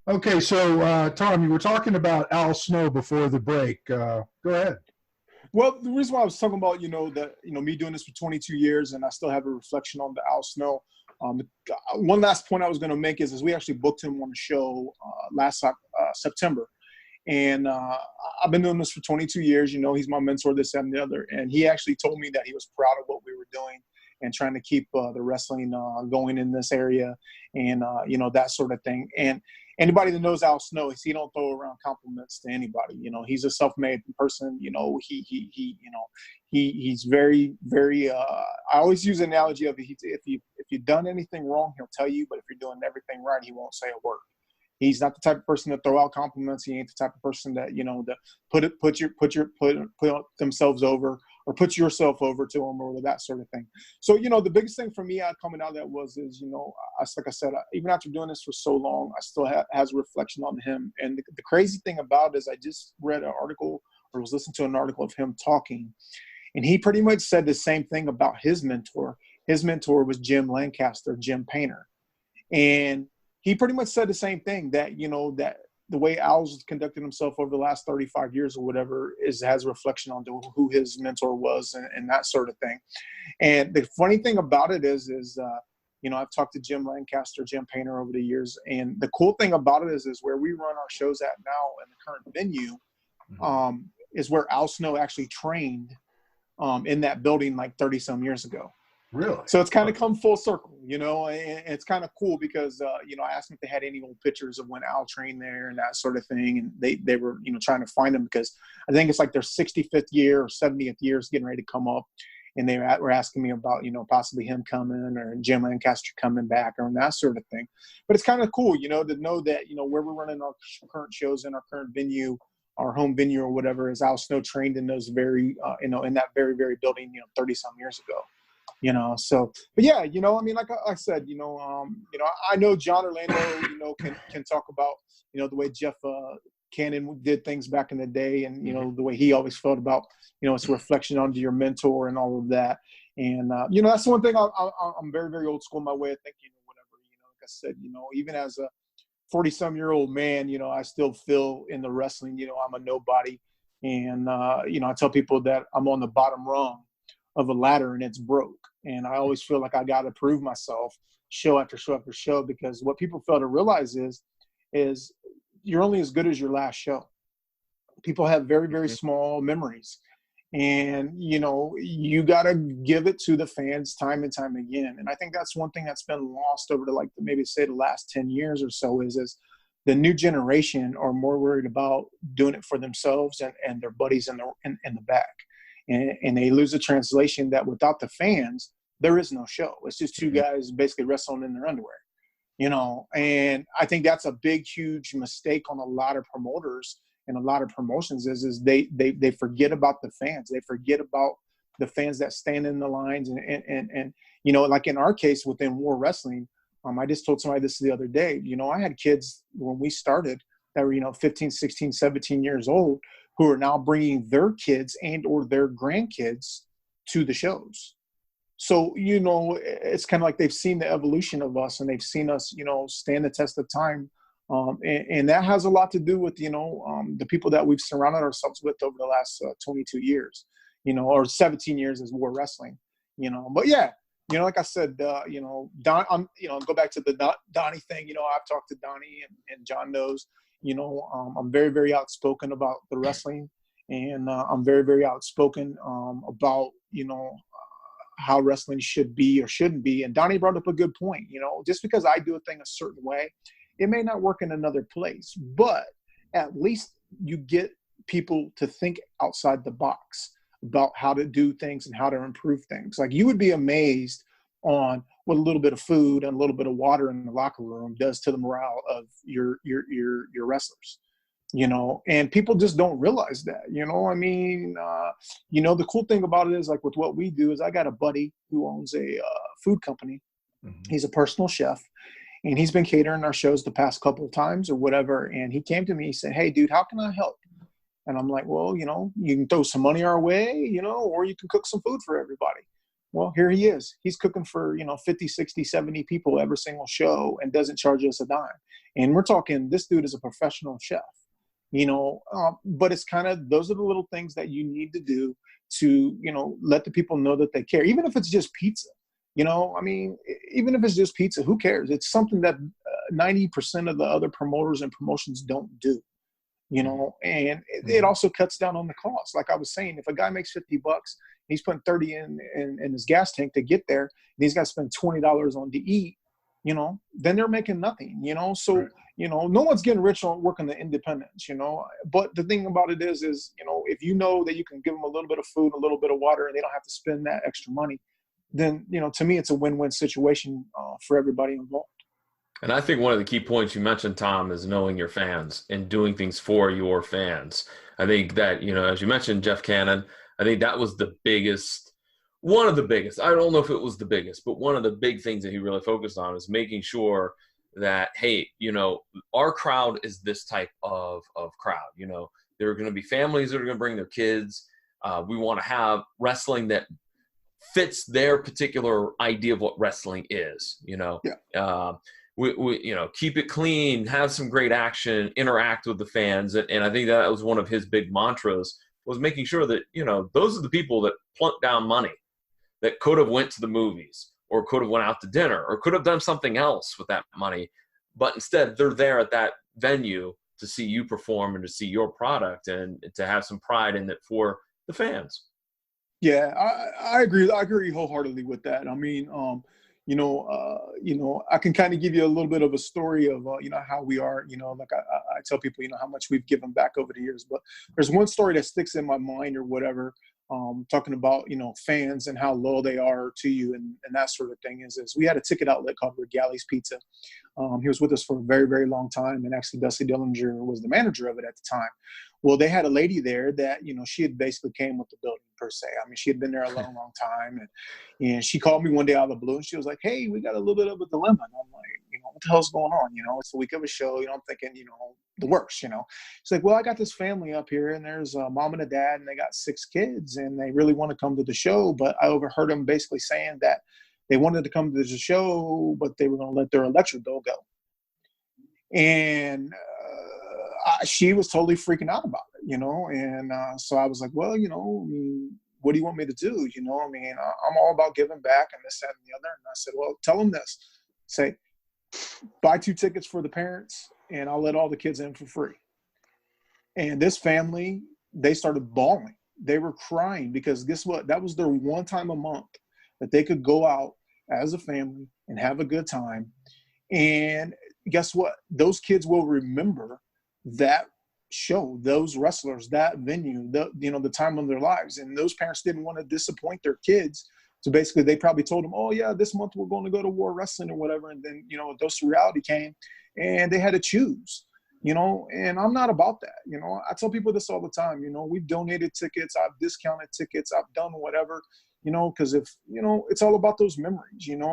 Okay, so Tom, you were talking about Al Snow before the break. Go ahead. Well, the reason why I was talking about, that, me doing this for 22 years and I still have a reflection on the Al Snow. Um, One last point I was going to make is we actually booked him on the show last September. And I've been doing this for 22 years. He's my mentor, this, that, and the other. And he actually told me that he was proud of what we were doing and trying to keep the wrestling going in this area and, that sort of thing. And anybody that knows Al Snow, he don't throw around compliments to anybody. He's a self-made person. He's very, very, I always use the analogy of if you've done anything wrong, he'll tell you, but if you're doing everything right, he won't say a word. He's not the type of person to throw out compliments. He ain't the type of person that that put themselves over or put yourself over to him or that sort of thing. So the biggest thing for me coming out of that is like I said, even after doing this for so long, I still has a reflection on him. And the crazy thing about it is I just read an article or was listening to an article of him talking, and he pretty much said the same thing about his mentor. His mentor was Jim Lancaster, Jim Painter, and he pretty much said the same thing, that that the way Al's conducted himself over the last 35 years or whatever has a reflection on who his mentor was and that sort of thing. And the funny thing about it is I've talked to Jim Lancaster, Jim Painter over the years, and the cool thing about it is where we run our shows at now in the current venue is where Al Snow actually trained in that building like 30 some years ago. Really? So it's kind of come full circle, and it's kind of cool because, I asked them if they had any old pictures of when Al trained there and that sort of thing. And they were, trying to find them because I think it's like their 65th year or 70th year is getting ready to come up. And they were asking me about, possibly him coming or Jim Lancaster coming back or that sort of thing. But it's kind of cool, to know that, where we're running our current shows in our current venue, our home venue or whatever, is Al Snow trained in those very, in that very, very building, 30 some years ago. But yeah, like I said, I know John Orlando, can talk about, the way Jeff Cannon did things back in the day and, the way he always felt about, it's a reflection onto your mentor and all of that. And, that's the one thing I'm very, very old school in my way of thinking or whatever, like I said, even as a 40-some-year-old man, I still feel in the wrestling, I'm a nobody. And, I tell people that I'm on the bottom rung of a ladder and it's broke. And I always feel like I got to prove myself show after show after show, because what people fail to realize is you're only as good as your last show. People have very, very small memories, and, you got to give it to the fans time and time again. And I think that's one thing that's been lost over to maybe say the last 10 years or so is the new generation are more worried about doing it for themselves and their buddies in the back. And they lose the translation that without the fans, there is no show. It's just two guys basically wrestling in their underwear, and I think that's a big, huge mistake on a lot of promoters and a lot of promotions is they forget about the fans. They forget about the fans that stand in the lines and like in our case within War Wrestling, I just told somebody this the other day, I had kids when we started that were, 15, 16, 17 years old, who are now bringing their kids and or their grandkids to the shows. So, it's kind of like they've seen the evolution of us and they've seen us, stand the test of time. And that has a lot to do with, the people that we've surrounded ourselves with over the last 22 years, or 17 years as War Wrestling, But yeah, like I said, Don, go back to the Donnie thing. I've talked to Donnie and John knows. I'm very, very outspoken about the wrestling, and I'm very, very outspoken about, how wrestling should be or shouldn't be. And Donnie brought up a good point. Just because I do a thing a certain way, it may not work in another place, but at least you get people to think outside the box about how to do things and how to improve things. Like, you would be amazed on what a little bit of food and a little bit of water in the locker room does to the morale of your wrestlers, and people just don't realize that, the cool thing about it is, like, with what we do is I got a buddy who owns a food company. He's a personal chef, and he's been catering our shows the past couple of times or whatever. And he came to me, he said, "Hey dude, how can I help?" And I'm like, "Well, you can throw some money our way, or you can cook some food for everybody." Well, here he is. He's cooking for, 50, 60, 70 people every single show and doesn't charge us a dime. And we're talking, this dude is a professional chef, but it's kind of, those are the little things that you need to do to, let the people know that they care, even if it's just pizza. I mean, even if it's just pizza, who cares? It's something that 90% of the other promoters and promotions don't do, and it also cuts down on the cost. Like I was saying, if a guy makes $50, he's putting 30 in his gas tank to get there, and he's got to spend $20 on to eat, then they're making nothing, so, Right. No one's getting rich on working the independents, but the thing about it is, if you know that you can give them a little bit of food, a little bit of water, and they don't have to spend that extra money, then, to me, it's a win-win situation for everybody involved. And I think one of the key points you mentioned, Tom, is knowing your fans and doing things for your fans. I think that, as you mentioned, Jeff Cannon, I think that was one of the biggest, I don't know if it was the biggest, but one of the big things that he really focused on is making sure that, hey, our crowd is this type of crowd. There are going to be families that are going to bring their kids. We want to have wrestling that fits their particular idea of what wrestling is, Yeah. We keep it clean, have some great action, interact with the fans. And I think that was one of his big mantras, was making sure that, those are the people that plunk down money, that could have went to the movies or could have went out to dinner or could have done something else with that money. But instead they're there at that venue to see you perform and to see your product and to have some pride in it for the fans. Yeah, I agree. I agree wholeheartedly with that. I mean, I can kind of give you a little bit of a story of, how we are, like I tell people, how much we've given back over the years, but there's one story that sticks in my mind or whatever, talking about, fans and how loyal they are to you and that sort of thing is we had a ticket outlet called Regali's Pizza. He was with us for a very, very long time. And actually Dusty Dillinger was the manager of it at the time. Well, they had a lady there that, she had basically came with the building per se. I mean, she had been there a long, long time. And she called me one day out of the blue and she was like, hey, we got a little bit of a dilemma. And I'm like, what the hell's going on? It's the week of a show. I'm thinking, the works, She's like, well, I got this family up here and there's a mom and a dad and they got 6 kids and they really want to come to the show. But I overheard them basically saying that they wanted to come to the show, but they were going to let their electric bill go. And she was totally freaking out about it, and so I was like, well, I mean, what do you want me to do? I mean, I'm all about giving back and this, that, and the other. And I said, well, tell them this. Say, buy 2 tickets for the parents and I'll let all the kids in for free. And this family, they started bawling. They were crying because guess what? That was their one time a month that they could go out as a family and have a good time. And guess what? Those kids will remember that show, those wrestlers, that venue, the time of their lives. And those parents didn't want to disappoint their kids. So basically they probably told them, oh yeah, this month we're going to go to War Wrestling or whatever. And then, Dose of Reality came and they had to choose, and I'm not about that. I tell people this all the time, we've donated tickets, I've discounted tickets, I've done whatever, because if, it's all about those memories, and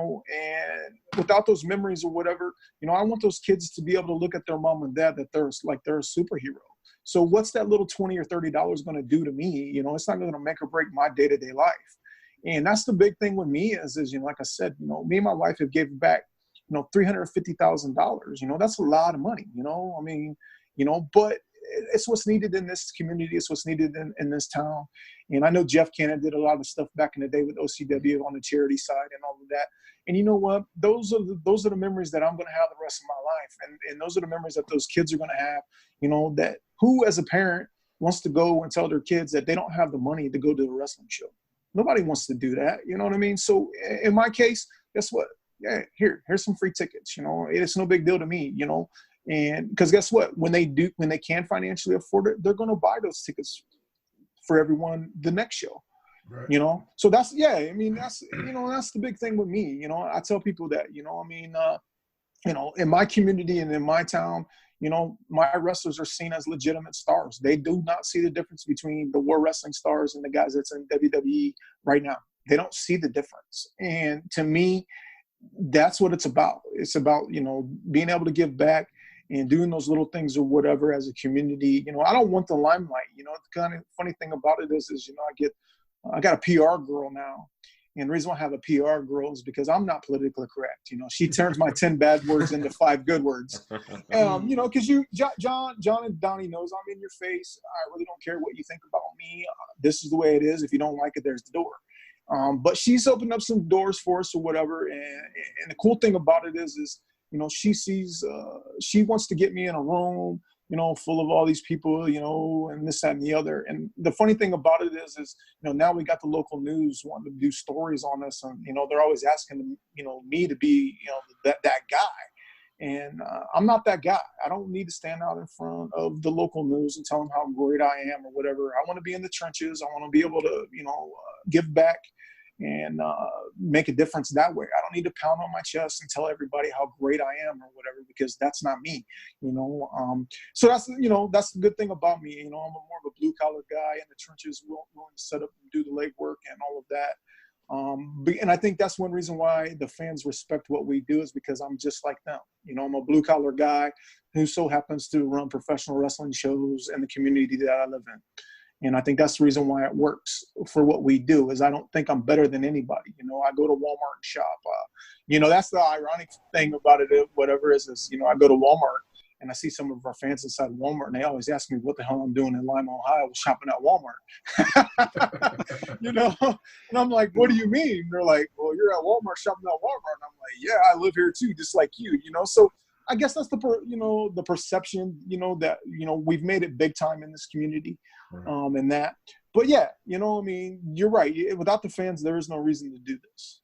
without those memories or whatever, I want those kids to be able to look at their mom and dad that they're a superhero. So what's that little $20 or $30 going to do to me? It's not going to make or break my day-to-day life. And that's the big thing with me is like I said, me and my wife have given back, $350,000, that's a lot of money, I mean, but it's what's needed in this community. It's what's needed in this town. And I know Jeff Cannon did a lot of stuff back in the day with OCW on the charity side and all of that. And you know what? Those are the memories that I'm going to have the rest of my life. And those are the memories that those kids are going to have, that who as a parent wants to go and tell their kids that they don't have the money to go to a wrestling show. Nobody wants to do that. You know what I mean? So in my case, guess what? Yeah, here's some free tickets. It's no big deal to me, and because guess what? When they can financially afford it, they're going to buy those tickets for everyone the next show. Right. So that's, I mean, that's the big thing with me. I tell people that, I mean, in my community and in my town, my wrestlers are seen as legitimate stars. They do not see the difference between the War Wrestling stars and the guys that's in WWE right now. They don't see the difference. And to me, that's what it's about. It's about, being able to give back and doing those little things or whatever as a community. I don't want the limelight. The kind of funny thing about it is I got a PR girl now, And the reason why I have a PR girl is because I'm not politically correct. You know, she turns my 10 bad words into 5 good words. You know, because John and Donnie knows I'm in your face. I really don't care what you think about me. This is the way it is. If you don't like it, there's the door. But she's opened up some doors for us or whatever. And the cool thing about it is, you know, she sees, she wants to get me in a room, you know, full of all these people, you know, and this, that, and the other. And the funny thing about it is, you know, now we got the local news wanting to do stories on us. And, you know, they're always asking, you know, me to be, you know, that guy. And I'm not that guy. I don't need to stand out in front of the local news and tell them how great I am or whatever. I want to be in the trenches. I want to be able to, you know, give back and make a difference that way. I don't need to pound on my chest and tell everybody how great I am or whatever, because that's not me, you know. So that's, you know, that's the good thing about me. You know, I'm more of a blue collar guy in the trenches, willing to set up and do the legwork and all of that. And I think that's one reason why the fans respect what we do, is because I'm just like them. You know, I'm a blue collar guy who so happens to run professional wrestling shows in the community that I live in. And I think that's the reason why it works for what we do, is I don't think I'm better than anybody. You know, I go to Walmart and shop. You know, that's the ironic thing about it, whatever is, you know, I go to Walmart and I see some of our fans inside Walmart, and they always ask me what the hell I'm doing in Lima, Ohio, shopping at Walmart. You know, and I'm like, what do you mean? They're like, well, you're at Walmart shopping at Walmart. And I'm like, yeah, I live here too, just like you know. So I guess that's the perception, you know, that, you know, we've made it big time in this community, and that. But yeah, you know, I mean, you're right. Without the fans, there is no reason to do this.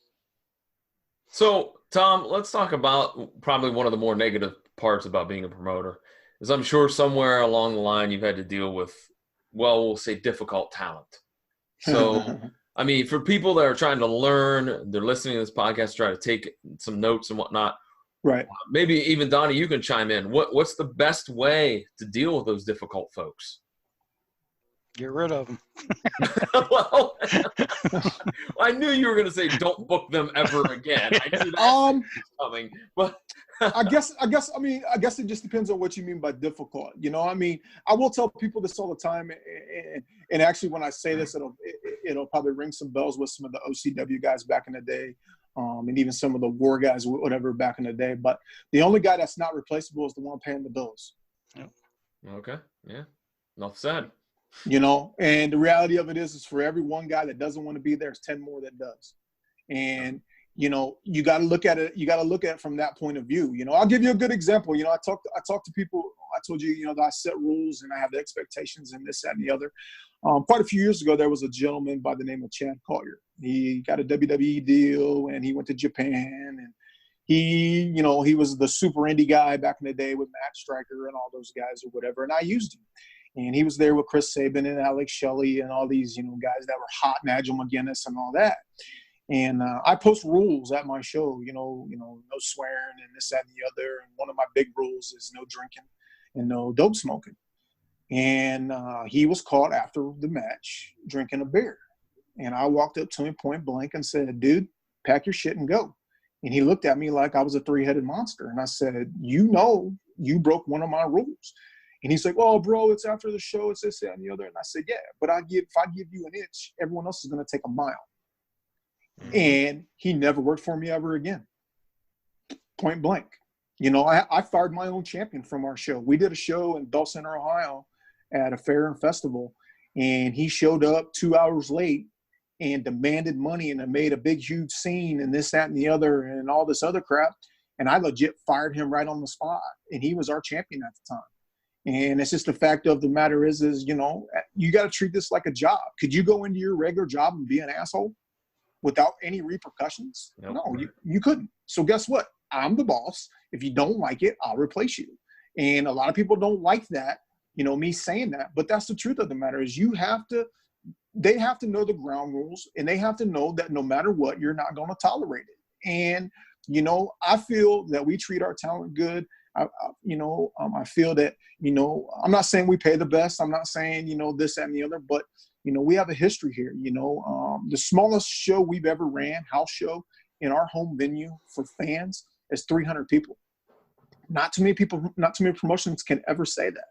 So, Tom, let's talk about probably one of the more negative parts about being a promoter, is I'm sure somewhere along the line you've had to deal with, well, we'll say difficult talent. So, I mean, for people that are trying to learn, they're listening to this podcast, try to take some notes and whatnot. Right. Maybe even Donnie, you can chime in. What's the best way to deal with those difficult folks? Get rid of them. Well, I knew you were going to say don't book them ever again. I knew that was coming, but I guess it just depends on what you mean by difficult. You know, I mean, I will tell people this all the time, and actually when I say this, it'll probably ring some bells with some of the OCW guys back in the day. And even some of the war guys, whatever, back in the day. But the only guy that's not replaceable is the one paying the bills. Yep. Okay. Yeah. Enough said. You know, and the reality of it is for every one guy that doesn't want to be there, there's 10 more that does. And, you know, you got to look at it. You got to look at it from that point of view. You know, I'll give you a good example. You know, I talk to people. I told you, you know, that I set rules and I have the expectations and this, that, and the other. Quite a few years ago, there was a gentleman by the name of Chad Collier. He got a WWE deal and he went to Japan, and he was the super indie guy back in the day with Matt Striker and all those guys or whatever. And I used him. And he was there with Chris Sabin and Alex Shelley and all these, you know, guys that were hot, Nigel McGuinness and all that. And I post rules at my show, you know, no swearing and this, that, and the other. And one of my big rules is no drinking and no dope smoking. And he was caught after the match drinking a beer. And I walked up to him point blank and said, dude, pack your shit and go. And he looked at me like I was a 3-headed monster. And I said, you know, you broke one of my rules. And he's like, oh, bro, it's after the show. It's this, that, and the other. And I said, yeah, but if I give you an inch, everyone else is going to take a mile. Mm-hmm. And he never worked for me ever again. Point blank. You know, I fired my own champion from our show. We did a show in Bell Center, Ohio at a fair and festival. And he showed up 2 hours late and demanded money and made a big, huge scene and this, that, and the other and all this other crap. And I legit fired him right on the spot. And he was our champion at the time. And it's just the fact of the matter is, you know, you got to treat this like a job. Could you go into your regular job and be an asshole without any repercussions? Nope. No, you couldn't. So guess what? I'm the boss. If you don't like it, I'll replace you. And a lot of people don't like that, you know, me saying that. But that's the truth of the matter is they have to know the ground rules, and they have to know that no matter what, you're not going to tolerate it. And, you know, I feel that we treat our talent good. I feel that, you know, I'm not saying we pay the best. I'm not saying, you know, this, that, and the other, but, you know, we have a history here. You know, the smallest show we've ever ran, house show in our home venue for fans, is 300 people. Not too many promotions can ever say that.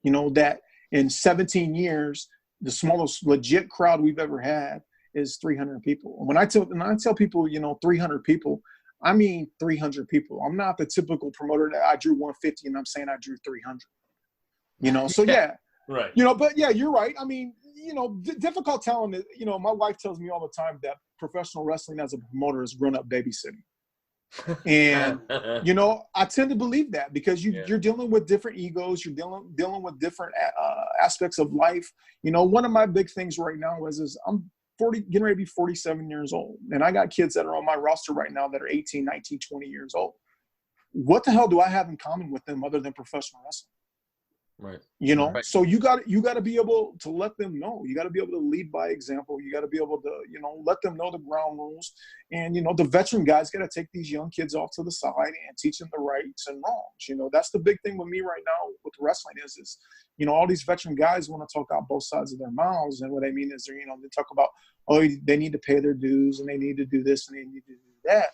You know, that in 17 years, the smallest legit crowd we've ever had is 300 people. When I tell people, 300 people, I mean 300 people. I'm not the typical promoter that I drew 150 and I'm saying I drew 300. So yeah. Right. But yeah, you're right. I mean, difficult talent is, my wife tells me all the time that professional wrestling as a promoter is grown-up babysitting. And I tend to believe that because you're dealing with different egos, you're dealing with different aspects of life. One of my big things right now is I'm getting ready to be 47 years old, and I got kids that are on my roster right now that are 18, 19, 20 years old. What the hell do I have in common with them other than professional wrestling? Right. Right. So you got to be able to let them know. You got to be able to lead by example. You got to be able to, let them know the ground rules. And, the veteran guys got to take these young kids off to the side and teach them the rights and wrongs. That's the big thing with me right now with wrestling is all these veteran guys want to talk out both sides of their mouths. And what I mean is, they talk about, they need to pay their dues and they need to do this and they need to do that.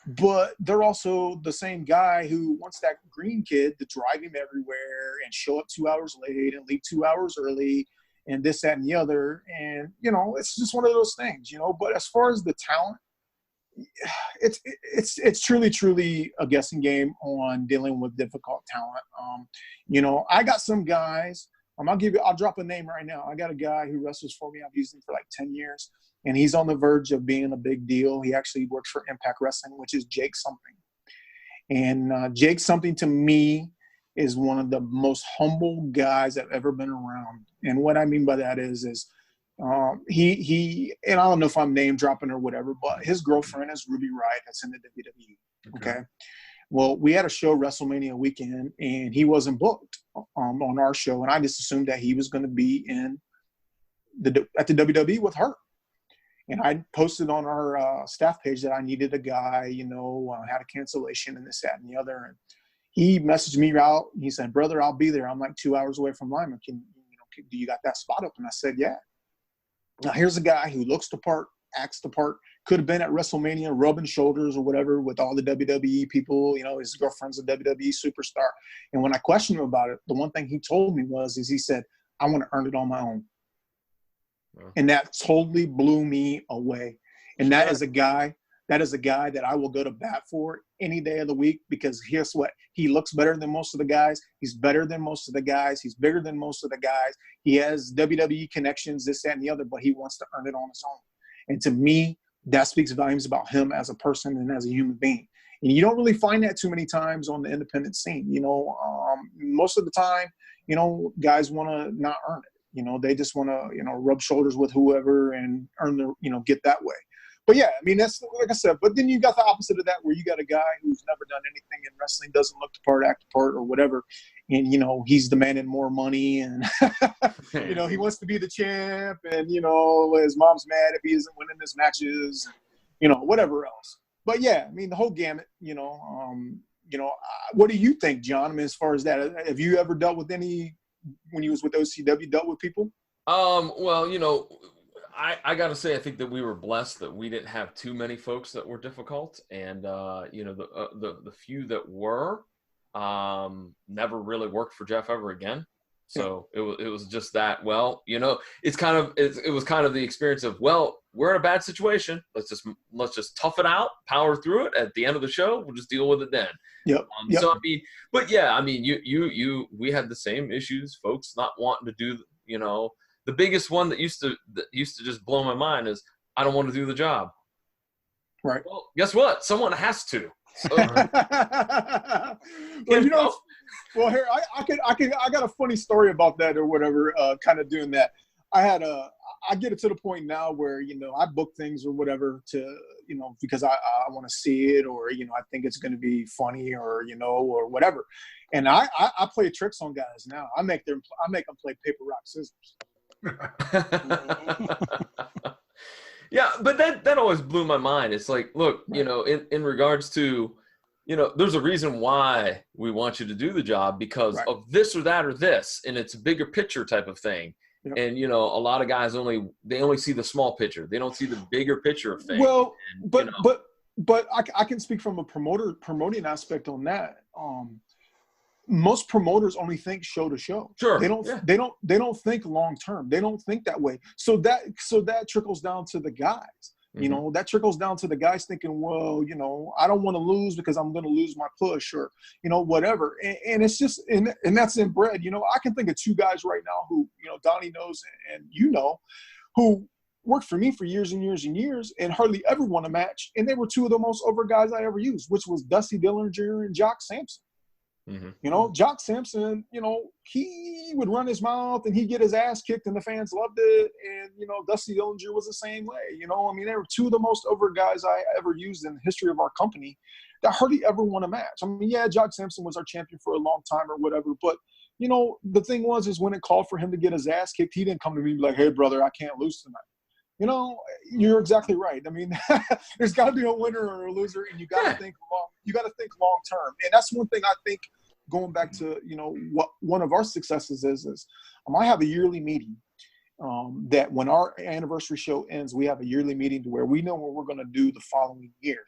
But they're also the same guy who wants that green kid to drive him everywhere and show up 2 hours late and leave 2 hours early and this, that, and the other. And, it's just one of those things, But as far as the talent, it's truly, truly a guessing game on dealing with difficult talent. I got some guys. I'll drop a name right now. I got a guy who wrestles for me. I've used him for like 10 years. And he's on the verge of being a big deal. He actually works for Impact Wrestling, which is Jake Something. And Jake Something, to me, is one of the most humble guys I've ever been around. And what I mean by that is he and I don't know if I'm name dropping or whatever, but his girlfriend is Ruby Riott that's in the WWE. Okay. Well, we had a show WrestleMania weekend, and he wasn't booked on our show. And I just assumed that he was going to be at the WWE with her. And I posted on our staff page that I needed a guy, had a cancellation and this, that, and the other. And he messaged me out. He said, "Brother, I'll be there. I'm like 2 hours away from Lima. Do you got that spot up?" And I said, "Yeah." Now here's a guy who looks the part, acts the part, could have been at WrestleMania rubbing shoulders or whatever with all the WWE people. His girlfriend's a WWE superstar. And when I questioned him about it, the one thing he told me he said, "I want to earn it on my own." And that totally blew me away. And that is a guy that I will go to bat for any day of the week, because guess what? He looks better than most of the guys. He's better than most of the guys. He's bigger than most of the guys. He has WWE connections, this, that, and the other, but he wants to earn it on his own. And to me, that speaks volumes about him as a person and as a human being. And you don't really find that too many times on the independent scene. Most of the time, guys want to not earn it. They just want to, rub shoulders with whoever and earn their, get that way. But yeah, I mean, that's like I said, but then you got the opposite of that, where you got a guy who's never done anything in wrestling, doesn't look the part, act the part or whatever. And, he's demanding more money and, he wants to be the champ and, his mom's mad if he isn't winning his matches, whatever else. But yeah, I mean, the whole gamut, what do you think, John? I mean, as far as that, have you ever dealt with when you was with OCW, dealt with people? Well, I got to say, I think that we were blessed that we didn't have too many folks that were difficult. And, the few that were never really worked for Jeff ever again. So it was just that, it was kind of the experience of, we're in a bad situation. Let's just tough it out, power through it. At the end of the show, we'll just deal with it then. Yep. So, I mean, but yeah, I mean, we had the same issues, folks not wanting to do, the biggest one that used to just blow my mind is, I don't want to do the job. Right. Well, guess what? Someone has to. So, well, here I got a funny story about that or whatever. Kind of doing that. I get it to the point now where I book things or whatever to because I want to see it, or I think it's going to be funny, or or whatever. And I play tricks on guys now. I make them play paper, rock, scissors. Yeah, but that always blew my mind. It's like, look, in regards to, there's a reason why we want you to do the job, because of this or that or this, and it's a bigger picture type of thing. Yep. And a lot of guys only see the small picture. They don't see the bigger picture of things. Well, but I can speak from a promoting aspect on that. most promoters only think show to show. Sure. They don't. Yeah. They don't think long term. They don't think that way. So that trickles down to the guys. You know, that trickles down to the guys thinking, well, you know, I don't want to lose because I'm going to lose my push, or, you know, whatever. And it's just, and that's inbred. You know, I can think of two guys right now who, you know, Donnie knows and you know, who worked for me for years and years and years and hardly ever won a match. And they were two of the most over guys I ever used, which was Dusty Dillinger and Jock Sampson. You know, Jock Sampson, you know, he would run his mouth and he'd get his ass kicked and the fans loved it. And, you know, Dusty Dillinger was the same way. You know, I mean, they were two of the most over guys I ever used in the history of our company that hardly ever won a match. I mean, yeah, Jock Sampson was our champion for a long time or whatever. But, you know, the thing is when it called for him to get his ass kicked, he didn't come to me and be like, hey, brother, I can't lose tonight. You know, you're exactly right. I mean, there's got to be a winner or a loser, and you got to think long. You got to think long term, and that's one thing I think. Going back to, you know, what one of our successes is I have a yearly meeting that when our anniversary show ends, we have a yearly meeting to where we know what we're going to do the following year,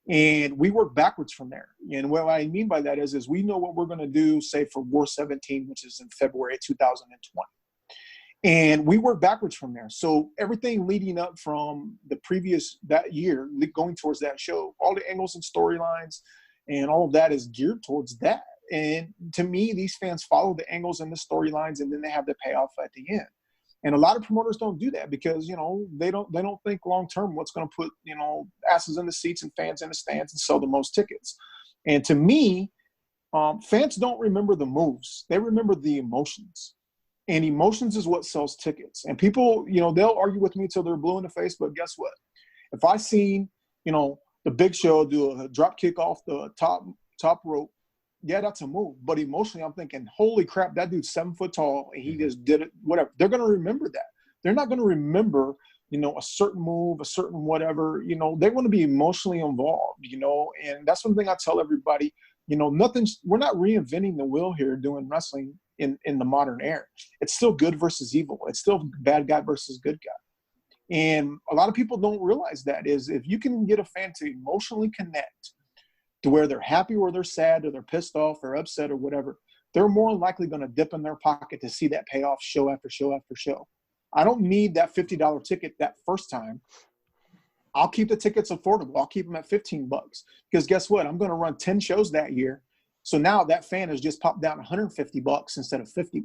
and we work backwards from there. And what I mean by that is we know what we're going to do, say for War 17, which is in February 2020. And we work backwards from there. So everything leading up from that year, going towards that show, all the angles and storylines and all of that is geared towards that. And to me, these fans follow the angles and the storylines, and then they have the payoff at the end. And a lot of promoters don't do that because, you know, they don't think long term what's going to put, you know, asses in the seats and fans in the stands and sell the most tickets. And to me, fans don't remember the moves; they remember the emotions. And emotions is what sells tickets. And people, you know, they'll argue with me till they're blue in the face. But guess what? If I seen, you know, the Big Show do a drop kick off the top rope, yeah, that's a move. But emotionally, I'm thinking, holy crap, that dude's 7 foot tall and he just did it, whatever. They're going to remember that. They're not going to remember, you know, a certain move, a certain whatever. You know, they want to be emotionally involved, you know. And that's one thing I tell everybody, you know, we're not reinventing the wheel here doing wrestling in the modern era. It's still good versus evil. It's still bad guy versus good guy. And a lot of people don't realize that is if you can get a fan to emotionally connect to where they're happy or they're sad or they're pissed off or upset or whatever, they're more likely going to dip in their pocket to see that payoff show after show after show. I don't need that $50 ticket that first time. I'll keep the tickets affordable. I'll keep them at $15 because guess what? I'm going to run 10 shows that year. So now that fan has just popped down $150 instead of $50.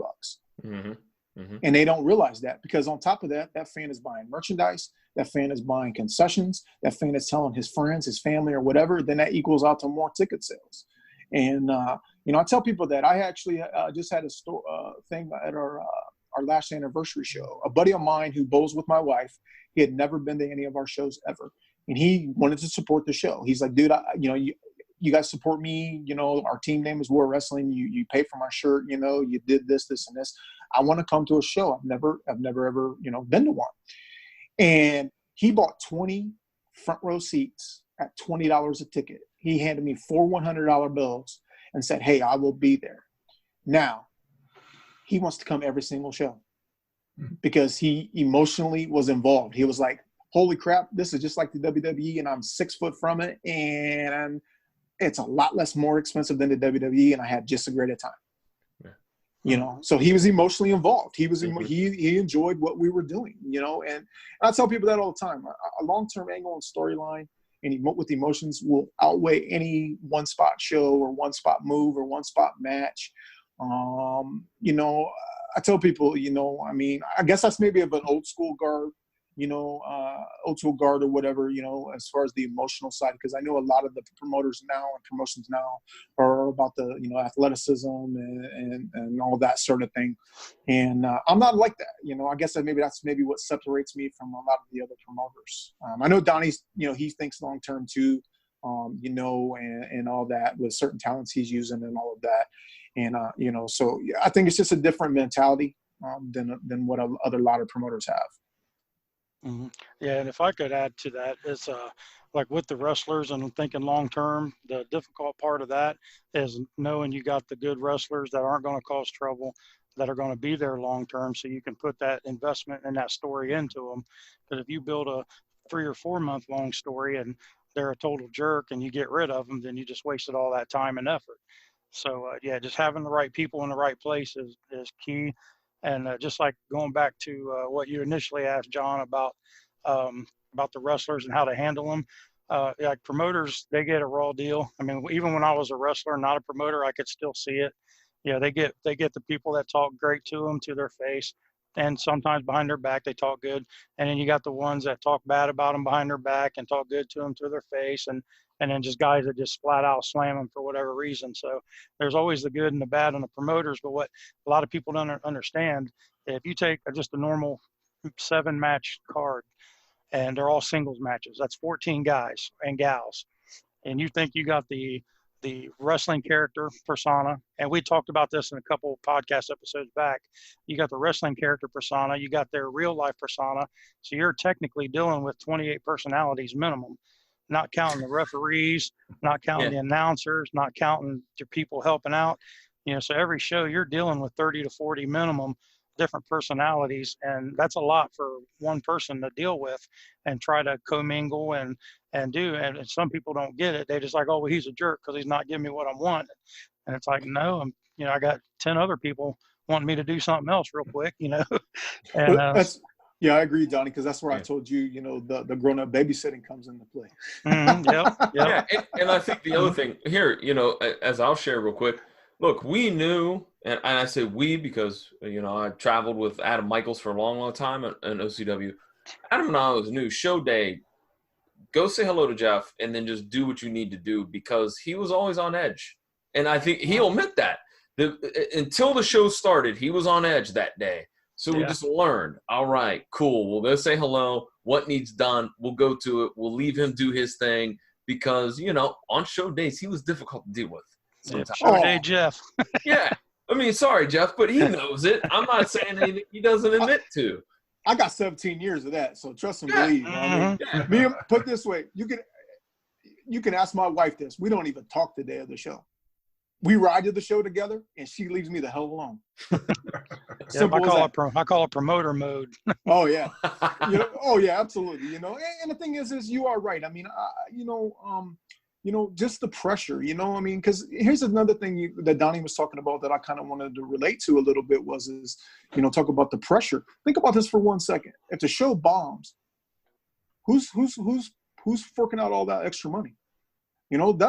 And they don't realize that because on top of that, that fan is buying merchandise. That fan is buying concessions. That fan is telling his friends, his family or whatever. Then that equals out to more ticket sales. And, you know, I tell people that I actually just had a thing at our last anniversary show. A buddy of mine who bowls with my wife, he had never been to any of our shows ever. And he wanted to support the show. He's like, dude, you guys support me. You know, our team name is War Wrestling. You pay for my shirt. You know, you did this, this, and this. I want to come to a show. I've never ever, you know, been to one. And he bought 20 front row seats at $20 a ticket. He handed me 4 $100 bills and said, hey, I will be there. Now, he wants to come every single show because he emotionally was involved. He was like, holy crap, this is just like the WWE and I'm 6 foot from it. And it's a lot less more expensive than the WWE, and I had just as great a time. Yeah. You know, so he was emotionally involved. He was he enjoyed what we were doing. You know, and I tell people that all the time. A long-term angle and storyline and with emotions will outweigh any one-spot show or one-spot move or one-spot match. You know, I tell people, you know, I mean, I guess that's maybe of an old school guard. You know, old school guard or whatever, you know, as far as the emotional side, because I know a lot of the promoters now and promotions now are about the, you know, athleticism and all that sort of thing. And I'm not like that. You know, I guess that that's maybe what separates me from a lot of the other promoters. I know Donnie's, you know, he thinks long term too, you know, and all that with certain talents he's using and all of that. And, you know, so I think it's just a different mentality than what a lot of promoters have. Mm-hmm. Yeah, and if I could add to that, it's like with the wrestlers and thinking long term, the difficult part of that is knowing you got the good wrestlers that aren't going to cause trouble, that are going to be there long term, so you can put that investment and that story into them. Because if you build a 3 or 4 month long story and they're a total jerk and you get rid of them, then you just wasted all that time and effort. So yeah, just having the right people in the right place is key. And just like going back to what you initially asked, John, about the wrestlers and how to handle them. Yeah, like promoters, they get a raw deal. I mean, even when I was a wrestler, not a promoter, I could still see it. Yeah, they get the people that talk great to them to their face, and sometimes behind their back they talk good. And then you got the ones that talk bad about them behind their back and talk good to them to their face, and then just guys that just flat out slam them for whatever reason. So there's always the good and the bad on the promoters. But what a lot of people don't understand, if you take just a normal 7-match card and they're all singles matches, that's 14 guys and gals, and you think you got the wrestling character persona, and we talked about this in a couple podcast episodes back. You got the wrestling character persona, you got their real life persona, so you're technically dealing with 28 personalities minimum, not counting the referees, not counting the announcers, not counting your people helping out. So every show you're dealing with 30 to 40 minimum different personalities, and that's a lot for one person to deal with and try to commingle and do. And some people don't get it. They just like, oh, well, he's a jerk because he's not giving me what I want. And it's like, no, I got 10 other people wanting me to do something else real quick, And yeah, I agree, Donnie, because that's where I told you, the grown-up babysitting comes into play. Yep. Yeah, and I think the other thing here, as I'll share real quick, look, we knew, and I say we because, I traveled with Adam Michaels for a long, long time in OCW. Adam and I always knew show day, go say hello to Jeff and then just do what you need to do, because he was always on edge. And I think he'll admit that. Until the show started, he was on edge that day. So we just learned, all right, cool. We'll go say hello. What needs done, we'll go to it. We'll leave him do his thing because, on show days, he was difficult to deal with. Show day, Jeff. Yeah. I mean, sorry, Jeff, but he knows it. I'm not saying anything he doesn't admit to. I got 17 years of that, so trust and believe. Me, put it this way, you can ask my wife this. We don't even talk the day of the show. We ride to the show together, and she leaves me the hell alone. I call it promoter mode. Oh yeah, oh yeah, absolutely. And the thing is you are right. I mean, just the pressure, because here's another thing that Donnie was talking about that I kind of wanted to relate to a little bit talk about the pressure. Think about this for 1 second. If the show bombs, who's forking out all that extra money?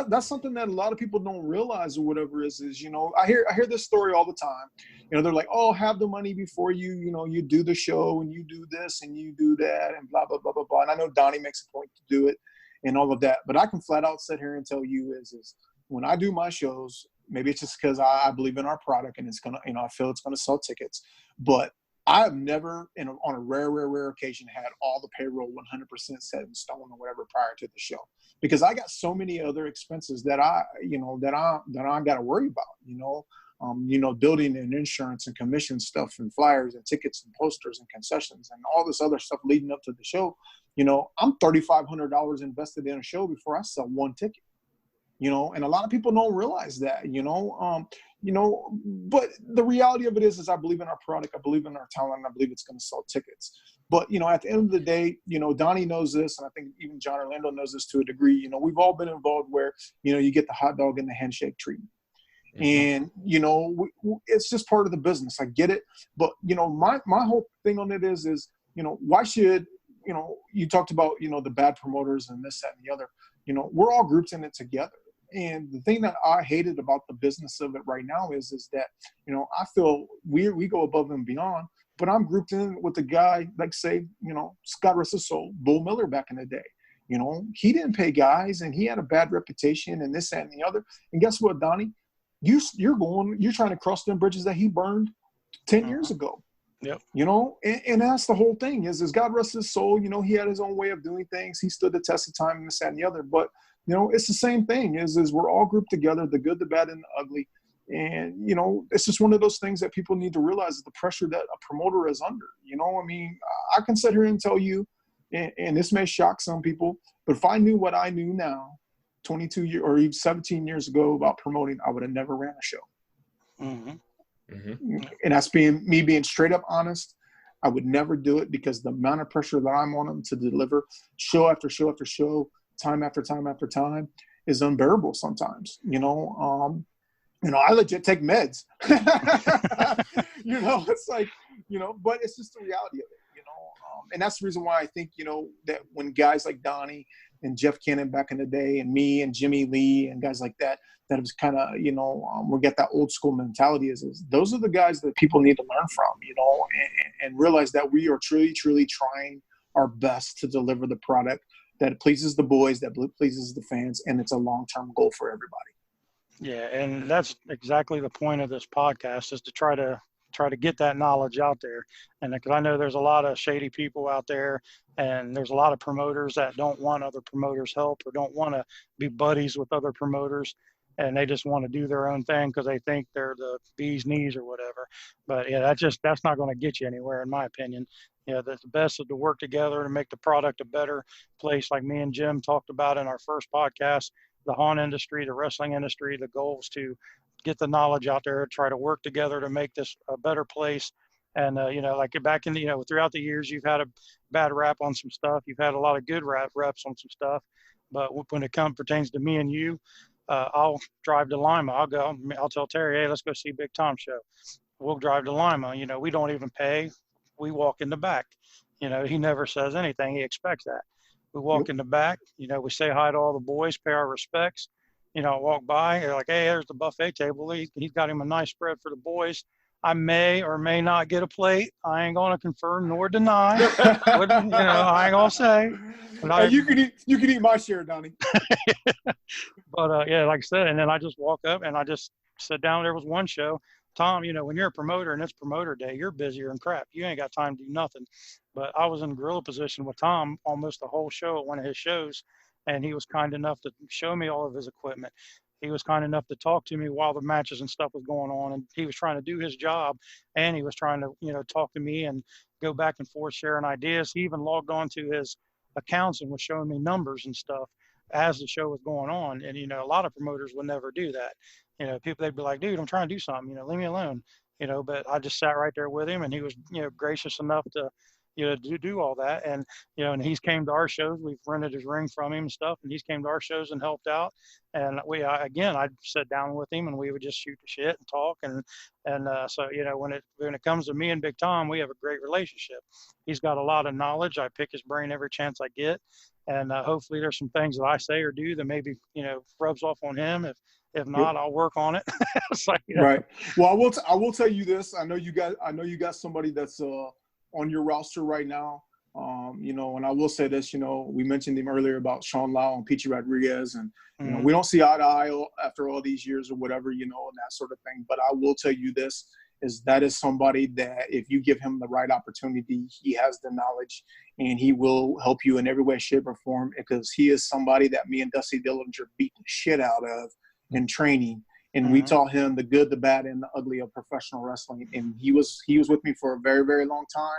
That's something that a lot of people don't realize or whatever is I hear this story all the time. They're like, oh, have the money before you do the show and you do this and you do that and blah, blah, blah, blah, blah. And I know Donnie makes a point to do it and all of that, but I can flat out sit here and tell you is when I do my shows, maybe it's just because I believe in our product and it's going to, I feel it's going to sell tickets, but I have never, on a rare occasion, had all the payroll 100% set in stone or whatever prior to the show, because I got so many other expenses that I got to worry about. Building and insurance and commission stuff and flyers and tickets and posters and concessions and all this other stuff leading up to the show. I'm $3,500 invested in a show before I sell one ticket. And a lot of people don't realize that. But the reality of it is I believe in our product, I believe in our talent, and I believe it's going to sell tickets. But, at the end of the day, Donnie knows this, and I think even John Orlando knows this to a degree. We've all been involved where, you get the hot dog and the handshake treatment. And, it's just part of the business. I get it. But, my whole thing on it is, why should, you talked about, the bad promoters and this, that, and the other, we're all grouped in it together. And the thing that I hated about the business of it right now is that, I feel we go above and beyond, but I'm grouped in with the guy, like say, Scott rest his soul, Bull Miller back in the day. He didn't pay guys and he had a bad reputation and this, that, and the other. And guess what, Donnie? You're trying to cross them bridges that he burned 10 years ago. Yep. And that's the whole thing is God rest his soul. He had his own way of doing things. He stood the test of time and this, that, and the other. But, it's the same thing is we're all grouped together, the good, the bad, and the ugly. And, it's just one of those things that people need to realize is the pressure that a promoter is under. I can sit here and tell you, and this may shock some people, but if I knew what I knew now, 22 years or even 17 years ago about promoting, I would have never ran a show. Mm-hmm. Mm-hmm. And that's me being straight up honest. I would never do it because the amount of pressure that I'm on them to deliver show after show after show, time after time after time is unbearable sometimes. I legit take meds. It's like, but it's just the reality of it, and that's the reason why I think, that when guys like Donnie and Jeff Cannon back in the day, and me and Jimmy Lee and guys like that was kind of, we get that old school mentality is those are the guys that people need to learn from, and realize that we are truly, truly trying our best to deliver the product that pleases the boys, that pleases the fans, and it's a long-term goal for everybody. Yeah, and that's exactly the point of this podcast, is to try to get that knowledge out there. And because I know there's a lot of shady people out there, and there's a lot of promoters that don't want other promoters' help or don't want to be buddies with other promoters, and they just want to do their own thing because they think they're the bee's knees or whatever. But yeah, that's not going to get you anywhere, in my opinion. The best is to work together to make the product a better place, like me and Jim talked about in our first podcast. The haunt industry, the wrestling industry, the goal is to get the knowledge out there, try to work together to make this a better place. And, like back in the, throughout the years, you've had a bad rap on some stuff. You've had a lot of good reps on some stuff. But when it pertains to me and you, I'll drive to Lima. I'll tell Terry, hey, let's go see Big Tom show. We'll drive to Lima. We don't even pay. We walk in the back. He never says anything. He expects that. We walk in the back, we say hi to all the boys, pay our respects. Walk by, they're like, hey, there's the buffet table. He's got him a nice spread for the boys. I may or may not get a plate. I ain't going to confirm nor deny. I ain't going to say. But you can eat my share, Donnie. But, yeah, like I said, and then I just walk up and I just sit down. There was one show. Tom, when you're a promoter and it's promoter day, you're busier than crap. You ain't got time to do nothing. But I was in gorilla position with Tom almost the whole show at one of his shows, and he was kind enough to show me all of his equipment. He was kind enough to talk to me while the matches and stuff was going on, and he was trying to do his job, and he was trying to, talk to me and go back and forth sharing ideas. He even logged on to his accounts and was showing me numbers and stuff as the show was going on. And, a lot of promoters would never do that. People, they'd be like, dude, I'm trying to do something, leave me alone, but I just sat right there with him, and he was, gracious enough to, do all that. And, and he's came to our shows. We've rented his ring from him and stuff, and he's came to our shows and helped out. And I'd sit down with him and we would just shoot the shit and talk. So, when it comes to me and Big Tom, we have a great relationship. He's got a lot of knowledge. I pick his brain every chance I get. And hopefully there's some things that I say or do that maybe, rubs off on him. If not, I'll work on it. Right. Well, I will tell you this. I know you got somebody that's on your roster right now. And I will say this, we mentioned him earlier about Sean Lau and Peachy Rodriguez, and we don't see eye to eye after all these years or whatever, and that sort of thing. But I will tell you this, that is somebody that if you give him the right opportunity, he has the knowledge and he will help you in every way, shape, or form, because he is somebody that me and Dusty Dillinger beat the shit out of in training. And we taught him the good, the bad, and the ugly of professional wrestling. And he was with me for a very, very long time.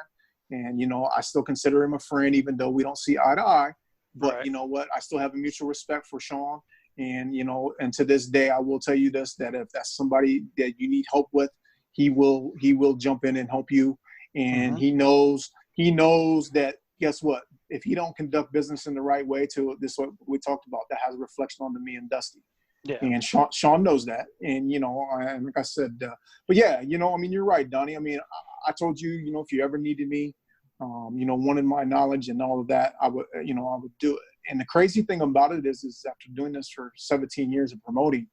And, I still consider him a friend, even though we don't see eye to eye. But right. You know what? I still have a mutual respect for Sean. And, and to this day, I will tell you this, that if that's somebody that you need help with, he will jump in and help you. And he knows that, guess what? If he don't conduct business in the right way, to this, what we talked about, that has a reflection on me and Dusty. Yeah. And Sean knows that. And, like I said, but yeah, you're right, Donnie. I told you, if you ever needed me, wanted my knowledge and all of that, I would do it. And the crazy thing about it is after doing this for 17 years of promoting,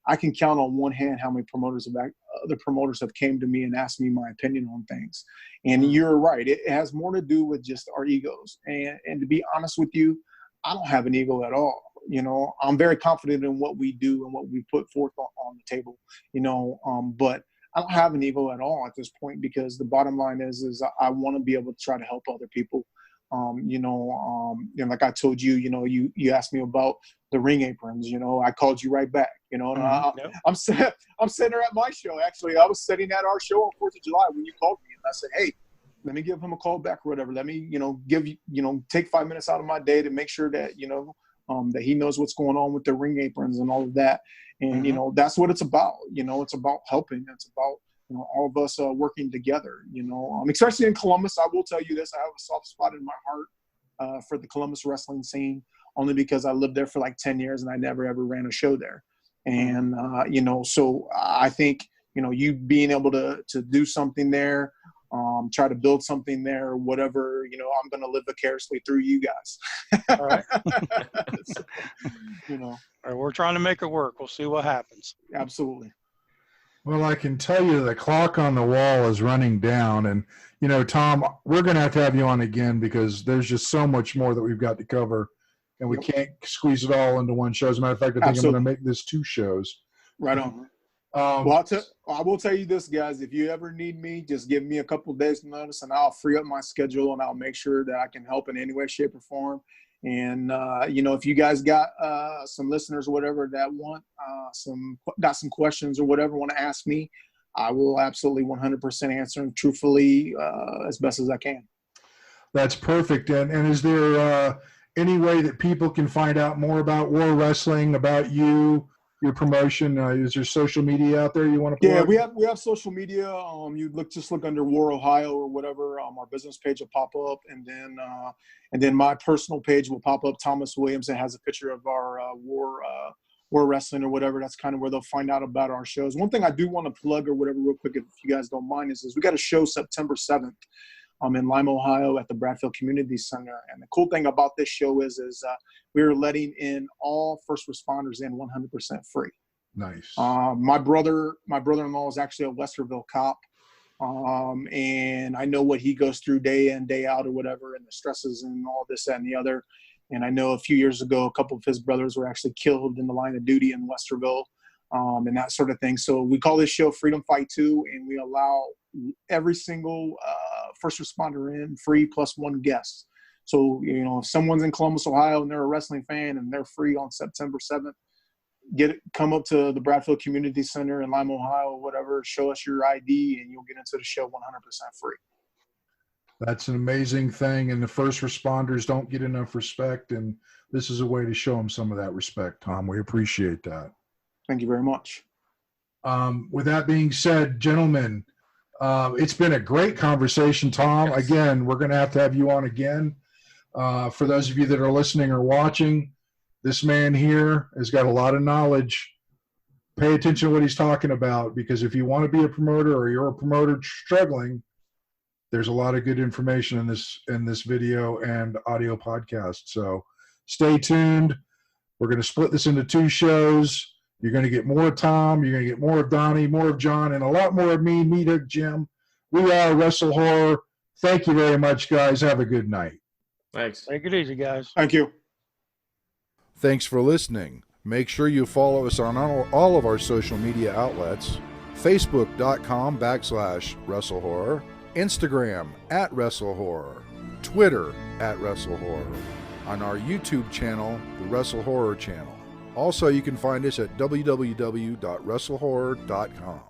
I can count on one hand how many other promoters have came to me and asked me my opinion on things. And you're right. It has more to do with just our egos. And to be honest with you, I don't have an ego at all. I'm very confident in what we do and what we put forth on the table, but I don't have an ego at all at this point, because the bottom line is I want to be able to try to help other people. Like I told you, you asked me about the ring aprons, I called you right back, and I'm sitting there at my show. Actually, I was sitting at our show on 4th of July when you called me, and I said, hey, let me give him a call back or whatever. Let me, take 5 minutes out of my day to make sure that, that he knows what's going on with the ring aprons and all of that. And, that's what it's about. It's about helping. It's about, all of us working together, especially in Columbus. I will tell you this. I have a soft spot in my heart for the Columbus wrestling scene, only because I lived there for like 10 years and I never, ever ran a show there. And, so I think, you being able to do something there, try to build something there, whatever, I'm going to live vicariously through you guys. All right. So, All right, we're trying to make it work. We'll see what happens. absolutely. Well, I can tell you the clock on the wall is running down. And, Tom, we're going to have you on again because there's just so much more that we've got to cover. And we can't squeeze it all into one show. As a matter of fact, I think I'm going to make this 2 shows. Right on. Well, I will tell you this, guys. If you ever need me, just give me a couple of days notice, and I'll free up my schedule, and I'll make sure that I can help in any way, shape, or form. And if you guys got some listeners or whatever that want got some questions or whatever want to ask me, I will absolutely 100% answer them truthfully as best as I can. That's perfect. And is there any way that people can find out more about War Wrestling, about you? Your promotion, is there social media out there you want to plug? Yeah, we have social media. You look under War Ohio or whatever. Our business page will pop up, and then my personal page will pop up. Thomas Williams, that has a picture of our War Wrestling or whatever. That's kind of where they'll find out about our shows. One thing I do want to plug or whatever real quick, if you guys don't mind, is we got a show September 7th. In Lima, Ohio at the Bradfield Community Center. And the cool thing about this show is we're letting in all first responders in 100% free. Nice. My brother-in-law is actually a Westerville cop. And I know what he goes through day in, day out or whatever, and the stresses and all this, that, and the other. And I know a few years ago, a couple of his brothers were actually killed in the line of duty in Westerville. And that sort of thing. So we call this show Freedom Fight 2, and we allow every single first responder in free plus 1 guest. So, if someone's in Columbus, Ohio, and they're a wrestling fan and they're free on September 7th, come up to the Bradfield Community Center in Lima, Ohio, or whatever, show us your ID, and you'll get into the show 100% free. That's an amazing thing, and the first responders don't get enough respect, and this is a way to show them some of that respect, Tom. We appreciate that. Thank you very much. With that being said, gentlemen, it's been a great conversation, Tom. Yes. Again, we're going to have you on again. For those of you that are listening or watching, this man here has got a lot of knowledge. Pay attention to what he's talking about, because if you want to be a promoter or you're a promoter struggling, there's a lot of good information in this video and audio podcast. So stay tuned. We're going to split this into 2 shows. You're going to get more of Tom, you're going to get more of Donnie, more of John, and a lot more of me, Meat Hook Jim. We are Wrestle Horror. Thank you very much, guys. Have a good night. Thanks. Take it easy, guys. Thank you. Thanks for listening. Make sure you follow us on all of our social media outlets. Facebook.com/WrestleHorror, Instagram @WrestleHorror, Twitter @WrestleHorror, on our YouTube channel, the Wrestle Horror Channel. Also, you can find us at www.wrestlehorror.com.